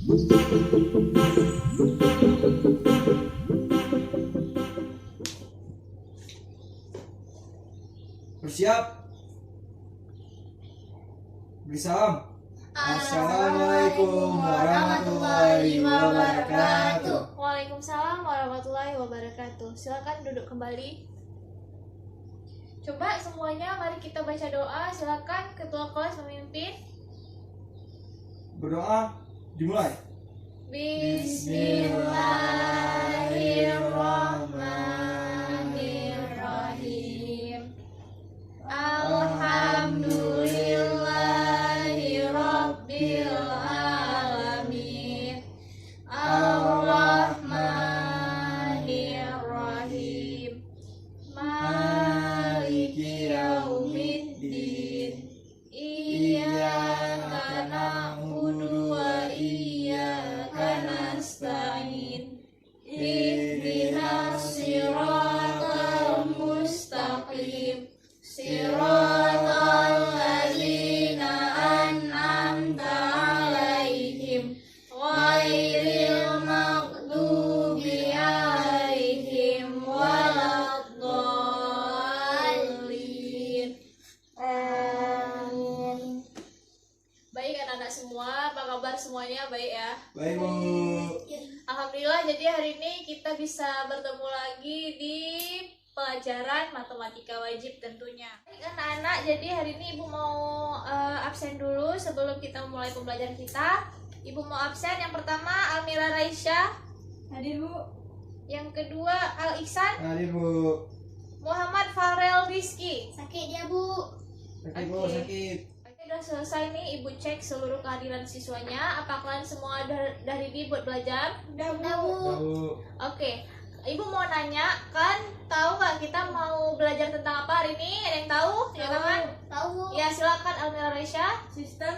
Bersiap. Beri salam. Assalamualaikum warahmatullahi wabarakatuh. Waalaikumsalam warahmatullahi wabarakatuh. Silakan duduk kembali. Coba semuanya mari kita baca doa. Silakan ketua kelas memimpin. Berdoa dimulai. Bismillahirrahmanirrahim. Alhamdulillahi rabbil alamin. Ar-Rahmanir-Rahim. Maliki yaumiddin. Iyyaka na'budu wa iyyaka nasta'in. Ihdinas siratal mustaqim. Siratal ladzina an'amta 'alaihim ghairil maghdubi 'alaihim waladdallin. Amin. Baik anak-anak semua, apa kabar semuanya? Baik ya? Baik, Bu. Alhamdulillah, jadi hari ini kita bisa bertemu lagi di pelajaran matematika wajib tentunya. Baik anak-anak, jadi hari ini Ibu mau absen dulu sebelum kita mulai pembelajaran kita. Ibu mau absen yang pertama Almira Raisya. Hadir, Bu. Yang kedua Al Ihsan. Hadir, Bu. Muhammad Farel Rizky. Sakit dia, Bu. Sakit, Bu, Oke. sakit. Oke, udah selesai nih Ibu cek seluruh kehadiran siswanya. Apa kalian semua dari ready buat belajar? Udah, Bu. Bu. Oke, Ibu mau nanya, kan tahu nggak kita mau belajar tentang apa hari ini? Ada yang tahu? Ya kan? Tahu, Bu. Ya silakan Almira Raisya. Sistem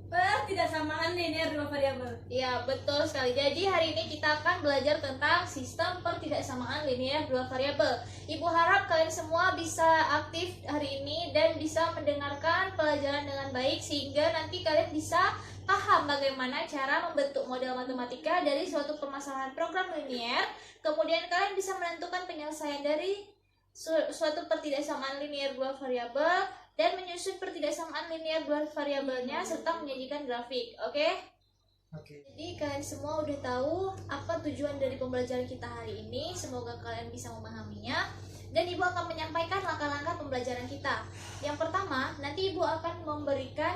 pertidaksamaan linear dua variabel. Ya betul sekali. Jadi hari ini kita akan belajar tentang sistem pertidaksamaan linear dua variabel. Ibu harap kalian semua bisa aktif hari ini dan bisa mendengarkan pelajaran dengan baik sehingga nanti kalian bisa paham bagaimana cara membentuk model matematika dari suatu permasalahan program linear. Kemudian kalian bisa menentukan penyelesaian dari suatu pertidaksamaan linear dua variabel dan menyusun pertidaksamaan linear dua variabelnya serta menyajikan grafik. Oke? Oke. Jadi kalian semua udah tahu apa tujuan dari pembelajaran kita hari ini. Semoga kalian bisa memahaminya. Dan Ibu akan menyampaikan langkah-langkah pembelajaran kita. Yang pertama, nanti Ibu akan memberikan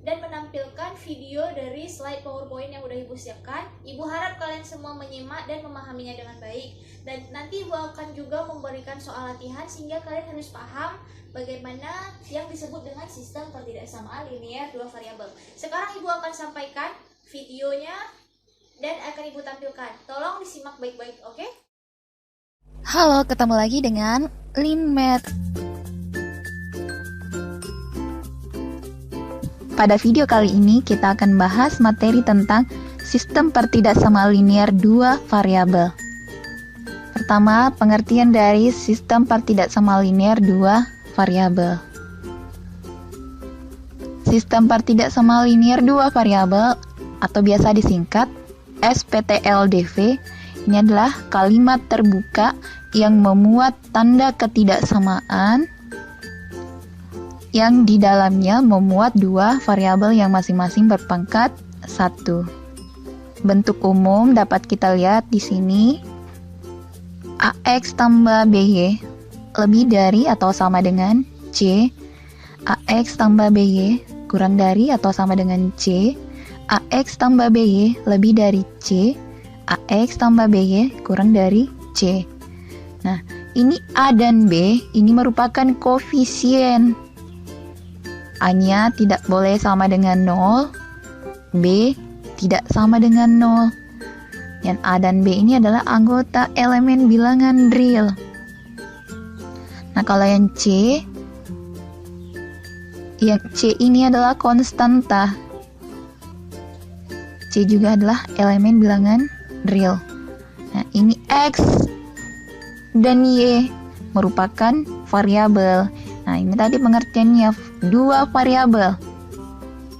dan menampilkan video dari slide PowerPoint yang udah Ibu siapkan. Ibu harap kalian semua menyimak dan memahaminya dengan baik. Dan nanti Ibu akan juga memberikan soal latihan sehingga kalian harus paham bagaimana yang disebut dengan sistem pertidaksamaan linear dua variabel. Sekarang Ibu akan sampaikan videonya dan akan Ibu tampilkan. Tolong disimak baik-baik, oke? Halo, ketemu lagi dengan LinMath. Pada video kali ini kita akan bahas materi tentang sistem pertidaksamaan linear dua variabel. Pertama, pengertian dari sistem pertidaksamaan linear dua variabel. Sistem pertidaksamaan linear dua variabel atau biasa disingkat SPTLDV ini adalah kalimat terbuka yang memuat tanda ketidaksamaan yang di dalamnya memuat dua variabel yang masing-masing berpangkat 1. Bentuk umum dapat kita lihat di sini. AX tambah BY lebih dari atau sama dengan C. AX tambah BY kurang dari atau sama dengan C. AX tambah BY lebih dari C. AX tambah BY kurang dari C. Nah, ini A dan B ini merupakan koefisien. A-nya tidak boleh sama dengan 0, B tidak sama dengan 0. Yang A dan B ini adalah anggota elemen bilangan real. Nah, kalau yang C ini adalah konstanta. C juga adalah elemen bilangan real. Nah, ini X dan Y merupakan variabel. Nah, ini tadi pengertiannya dua variabel.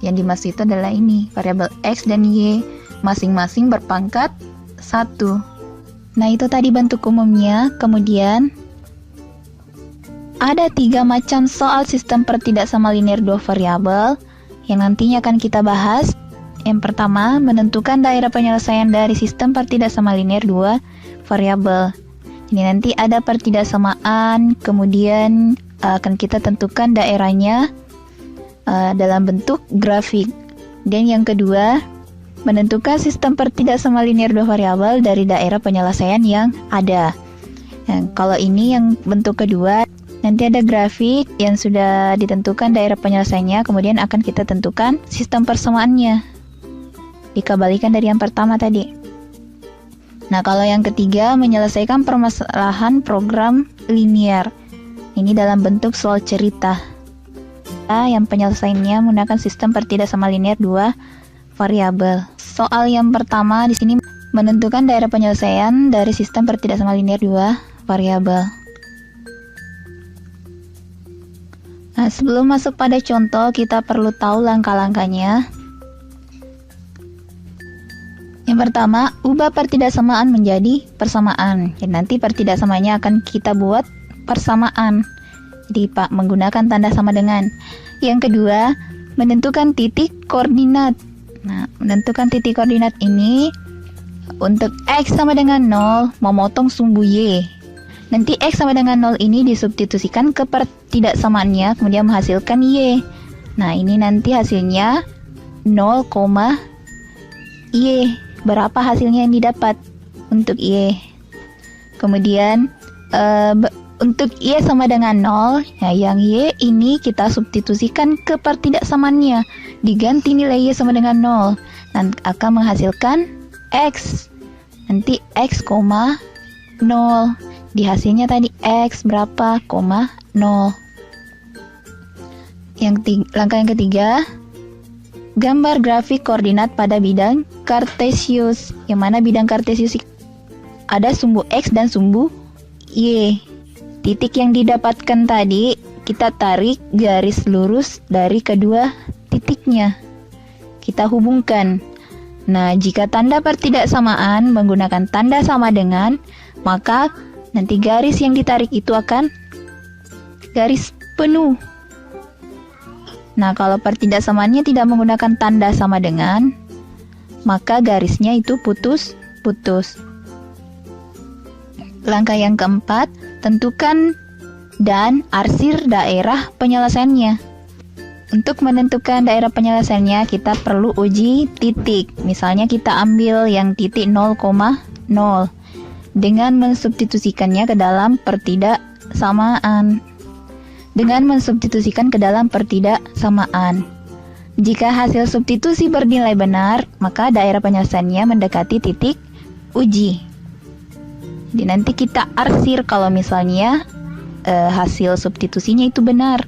Yang dimaksud itu adalah ini, variabel X dan Y masing-masing berpangkat 1. Nah, itu tadi bentuk umumnya. Kemudian ada 3 macam soal sistem pertidak sama linear 2 variabel yang nantinya akan kita bahas. Yang pertama, menentukan daerah penyelesaian dari sistem pertidak sama linear 2 variabel. Ini nanti ada pertidaksamaan, kemudian akan kita tentukan daerahnya dalam bentuk grafik. Dan yang kedua, menentukan sistem pertidak sama linear 2 variabel dari daerah penyelesaian yang ada. Nah, kalau ini yang bentuk kedua, nanti ada grafik yang sudah ditentukan daerah penyelesaiannya, kemudian akan kita tentukan sistem persamaannya. Dikembalikan dari yang pertama tadi. Nah, kalau yang ketiga, menyelesaikan permasalahan program linear. Ini dalam bentuk soal cerita. Yang penyelesaiannya menggunakan sistem pertidak sama linear 2 variabel. Soal yang pertama di sini menentukan daerah penyelesaian dari sistem pertidak sama linear 2 variabel. Nah, sebelum masuk pada contoh, kita perlu tahu langkah-langkahnya. Yang pertama, ubah pertidaksamaan menjadi persamaan. Dan nanti pertidaksamaannya akan kita buat persamaan. Jadi, Pak, menggunakan tanda sama dengan. Yang kedua, menentukan titik koordinat. Nah, menentukan titik koordinat ini untuk X sama dengan 0, memotong sumbu Y. Nanti X sama dengan 0 ini disubstitusikan ke pertidaksamaannya, kemudian menghasilkan Y. Nah, ini nanti hasilnya 0, Y. Berapa hasilnya yang didapat untuk Y? Kemudian untuk Y sama dengan 0, ya, yang Y ini kita substitusikan ke pertidaksamaannya, diganti nilai Y sama dengan 0, dan akan menghasilkan X. Nanti X, 0. Di hasilnya tadi X berapa, 0. Langkah yang ketiga, gambar grafik koordinat pada bidang kartesius, yang mana bidang kartesius ada sumbu X dan sumbu Y. Titik yang didapatkan tadi, kita tarik garis lurus dari kedua titiknya. Kita hubungkan. Nah, jika tanda pertidaksamaan menggunakan tanda sama dengan, maka nanti garis yang ditarik itu akan garis penuh. Nah, kalau pertidaksamaannya tidak menggunakan tanda sama dengan, maka garisnya itu putus-putus. Langkah yang keempat, tentukan dan arsir daerah penyelesaiannya. Untuk menentukan daerah penyelesaiannya, kita perlu uji titik. Misalnya kita ambil yang titik 0,0 dengan mensubstitusikannya ke dalam pertidaksamaan. Jika hasil substitusi bernilai benar, maka daerah penyelesaiannya mendekati titik uji. Jadi nanti kita arsir kalau misalnya hasil substitusinya itu benar.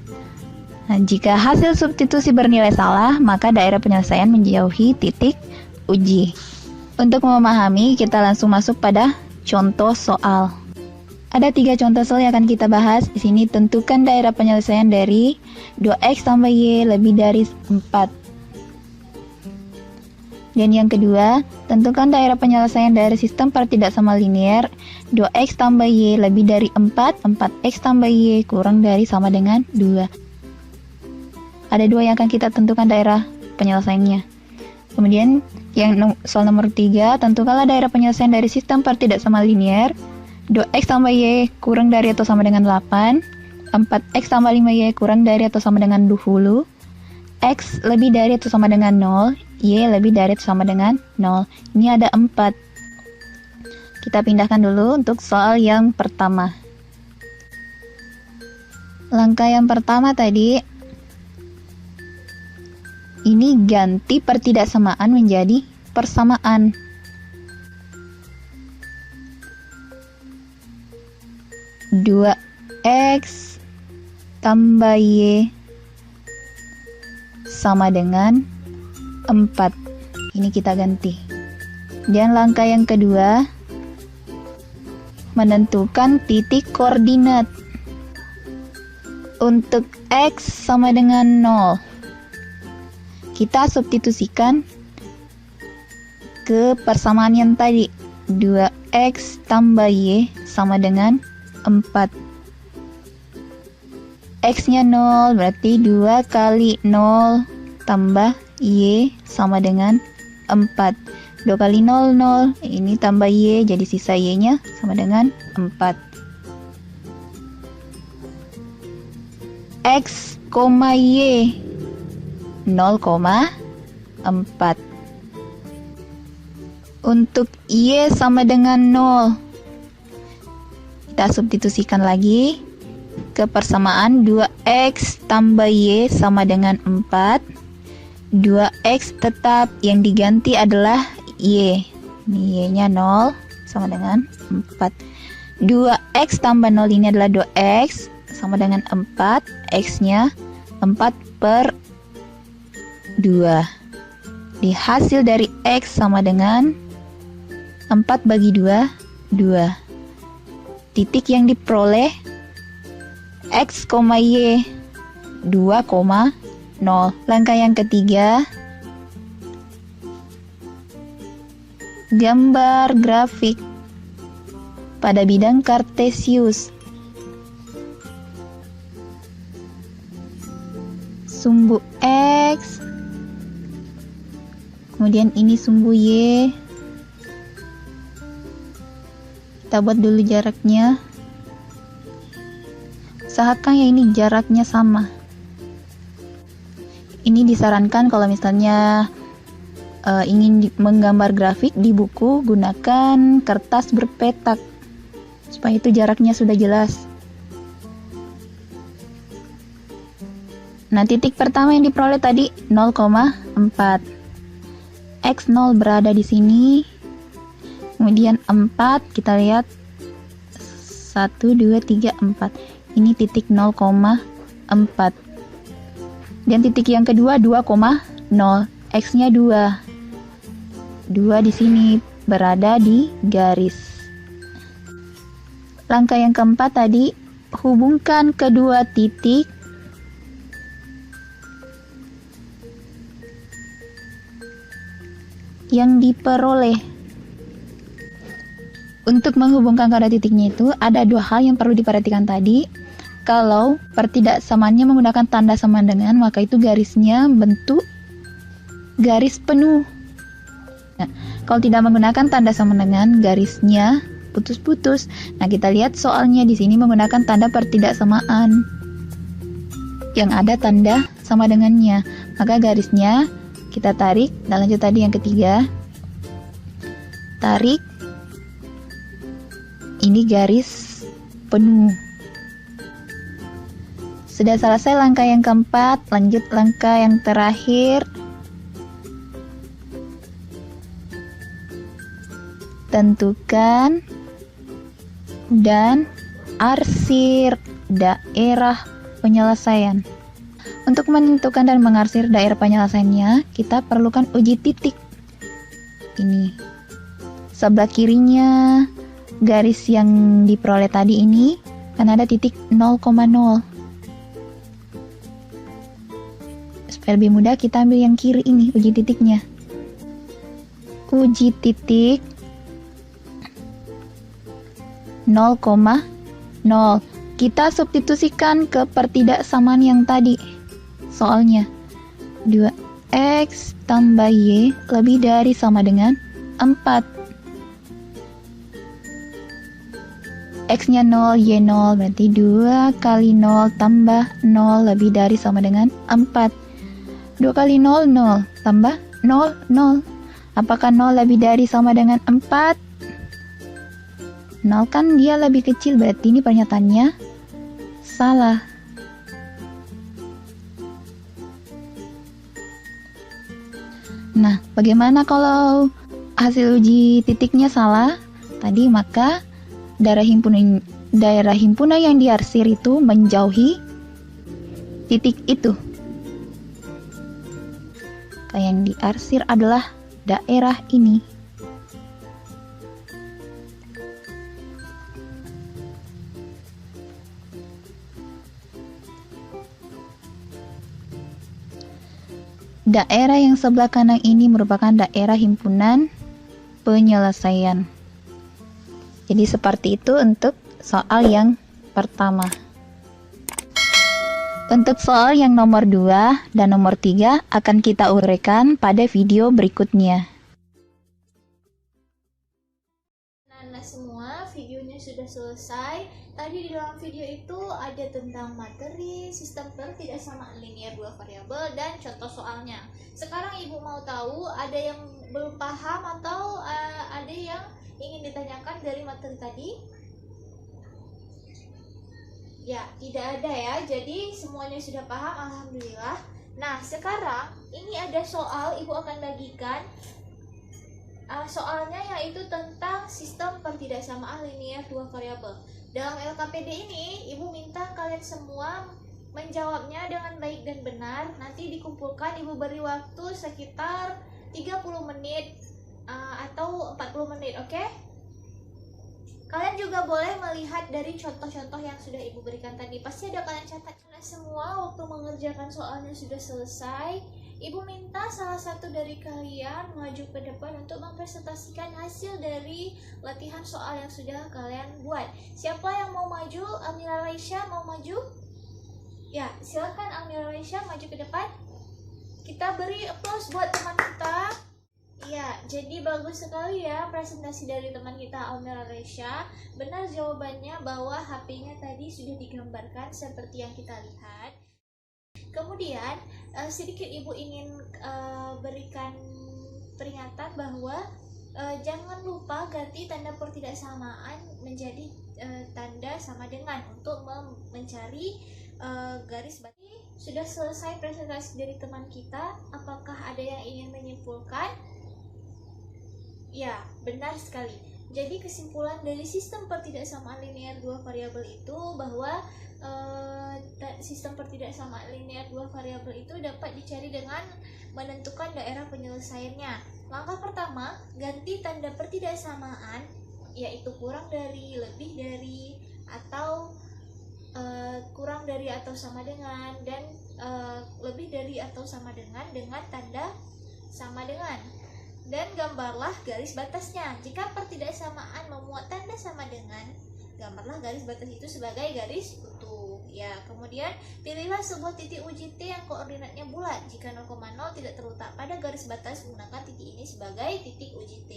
Nah, jika hasil substitusi bernilai salah, maka daerah penyelesaian menjauhi titik uji. Untuk memahami, kita langsung masuk pada contoh soal. Ada 3 contoh soal yang akan kita bahas. Di sini tentukan daerah penyelesaian dari 2x tambah y lebih dari 4. Dan yang kedua, tentukan daerah penyelesaian dari sistem pertidak sama linear 2x tambah y lebih dari 4, 4x tambah y kurang dari sama dengan 2. Ada 2 yang akan kita tentukan daerah penyelesaiannya. Kemudian yang soal nomor 3, tentukanlah daerah penyelesaian dari sistem pertidak sama linear 2x tambah y kurang dari atau sama dengan 8, 4x tambah 5y kurang dari atau sama dengan 20, x lebih dari atau sama dengan 0, y lebih dari atau sama dengan 0. Ini ada 4. Kita pindahkan dulu untuk soal yang pertama. Langkah yang pertama tadi, ini ganti pertidaksamaan menjadi persamaan. Dua x tambah y sama dengan 4. Ini kita ganti. Dan langkah yang kedua, menentukan titik koordinat. Untuk x sama dengan 0, kita substitusikan ke persamaan yang tadi. 2x tambah y sama dengan 4. X-nya 0, berarti 2 kali 0 tambah y sama dengan 4. 2 kali 0, 0. Ini tambah y, jadi sisa y-nya sama dengan 4. X, y 0,4. Untuk y sama dengan 0, kita substitusikan lagi ke persamaan. 2x tambah y sama dengan 4. 2x tetap, yang diganti adalah y. Ini y-nya 0 sama dengan 4. 2x tambah 0 ini adalah 2x sama dengan 4. X-nya 4/2. Di hasil dari x sama dengan 4 bagi 2, 2. Titik yang diperoleh x, y 2,0. Langkah yang ketiga, gambar grafik pada bidang kartesius. Sumbu x, kemudian ini sumbu y. Kita buat dulu jaraknya. Usahakan ya ini jaraknya sama. Ini disarankan kalau misalnya ingin menggambar grafik di buku, gunakan kertas berpetak supaya itu jaraknya sudah jelas. Nah, titik pertama yang diperoleh tadi 0,4. X0 berada di sini. Kemudian 4, kita lihat 1, 2, 3, 4. Ini titik 0,4. Dan titik yang kedua 2,0. X-nya 2. 2 di sini berada di garis. Langkah yang keempat tadi, hubungkan kedua titik yang diperoleh. Untuk menghubungkan kedua titiknya itu, ada dua hal yang perlu diperhatikan tadi. Kalau pertidaksamaannya menggunakan tanda sama dengan, maka itu garisnya bentuk garis penuh. Nah, kalau tidak menggunakan tanda sama dengan, garisnya putus-putus. Nah, kita lihat soalnya di sini menggunakan tanda pertidaksamaan yang ada tanda sama dengannya. Maka garisnya kita tarik. Dan lanjut tadi yang ketiga, tarik. Ini garis penuh. Sudah selesai langkah yang keempat, lanjut langkah yang terakhir. Tentukan dan arsir daerah penyelesaian. Untuk menentukan dan mengarsir daerah penyelesaiannya, kita perlukan uji titik. Ini sebelah kirinya garis yang diperoleh tadi ini kan ada titik 0,0. Supaya lebih mudah, kita ambil yang kiri ini, uji titiknya. Uji titik 0,0. Kita substitusikan ke pertidaksamaan yang tadi. Soalnya 2x tambah y lebih dari sama dengan 4. X-nya 0, Y 0, berarti 2 kali 0 tambah 0 lebih dari sama dengan 4. 2 kali 0, 0, tambah 0, 0. Apakah 0 lebih dari sama dengan 4? 0 kan dia lebih kecil, berarti ini pernyataannya salah. Nah, bagaimana kalau hasil uji titiknya salah? Tadi maka daerah himpunan yang diarsir itu menjauhi titik itu. Yang diarsir adalah daerah ini. Daerah yang sebelah kanan ini merupakan daerah himpunan penyelesaian. Jadi seperti itu untuk soal yang pertama. Untuk soal yang nomor 2 dan nomor 3 akan kita uraikan pada video berikutnya. Nah semua, videonya sudah selesai. Tadi di dalam video itu ada tentang materi, sistem ketidaksamaan linear dua variabel, dan contoh soalnya. Sekarang ibu mau tahu ada yang belum paham atau ada yang ingin ditanyakan dari materi tadi? Ya, tidak ada ya. Jadi semuanya sudah paham, alhamdulillah. Nah, sekarang ini ada soal ibu akan bagikan. Soalnya yaitu tentang sistem pertidaksamaan linear dua variabel. Dalam LKPD ini, ibu minta kalian semua menjawabnya dengan baik dan benar. Nanti dikumpulkan, ibu beri waktu sekitar 30 menit atau 40 menit, oke? Kalian juga boleh melihat dari contoh-contoh yang sudah ibu berikan tadi. Pasti ada kalian catat. Karena semua waktu mengerjakan soalnya sudah selesai, ibu minta salah satu dari kalian maju ke depan untuk mempresentasikan hasil dari latihan soal yang sudah kalian buat. Siapa yang mau maju? Amira Raisya mau maju? Ya, silakan Amira Raisya maju ke depan. Kita beri applause buat teman kita. Ya, jadi bagus sekali ya presentasi dari teman kita Amira Raisya. Benar jawabannya bahwa HP-nya tadi sudah digambarkan seperti yang kita lihat. Kemudian sedikit ibu ingin berikan peringatan bahwa jangan lupa ganti tanda pertidaksamaan menjadi tanda sama dengan untuk mencari garis batas. Sudah selesai presentasi dari teman kita. Apakah ada yang ingin menyimpulkan? Ya, benar sekali. Jadi kesimpulan dari sistem pertidaksamaan linear dua variabel itu bahwa sistem pertidaksamaan linear dua variabel itu dapat dicari dengan menentukan daerah penyelesaiannya. Langkah pertama, ganti tanda pertidaksamaan, yaitu kurang dari, lebih dari, atau kurang dari atau sama dengan, dan lebih dari atau sama dengan tanda sama dengan. Dan gambarlah garis batasnya. Jika pertidaksamaan memuat tanda sama dengan, gambarlah garis batas itu sebagai garis utuh. Ya, kemudian pilihlah sebuah titik uji T yang koordinatnya bulat. Jika 0,0 tidak terletak pada garis batas, gunakan titik ini sebagai titik uji T.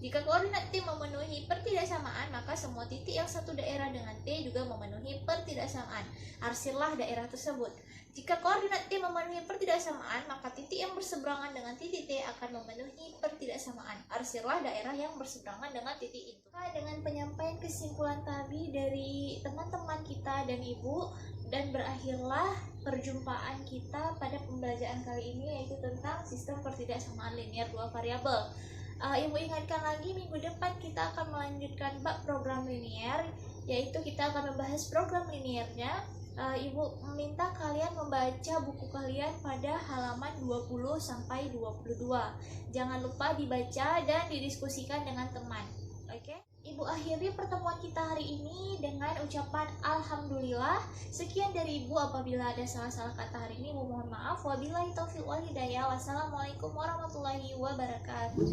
Jika koordinat T memenuhi pertidaksamaan, maka semua titik yang satu daerah dengan T juga memenuhi pertidaksamaan. Arsirlah daerah tersebut. Jika koordinat T memenuhi pertidaksamaan, maka titik yang berseberangan dengan titik T akan memenuhi pertidaksamaan. Arsirlah daerah yang berseberangan dengan titik itu. Dengan penyampaian kesimpulan tadi dari teman-teman kita dan ibu, dan berakhirlah perjumpaan kita pada pembelajaran kali ini, yaitu tentang sistem pertidaksamaan linear dua variabel. Ibu ingatkan lagi, minggu depan kita akan melanjutkan bab program linear, yaitu kita akan membahas program linearnya. Ibu meminta kalian membaca buku kalian pada halaman 20 sampai 22. Jangan lupa dibaca dan didiskusikan dengan teman. Oke? Ibu akhiri pertemuan kita hari ini dengan ucapan alhamdulillah. Sekian dari ibu, apabila ada salah-salah kata hari ini, ibu mohon maaf. Wabillahi taufiq wal hidayah. Wassalamualaikum warahmatullahi wabarakatuh.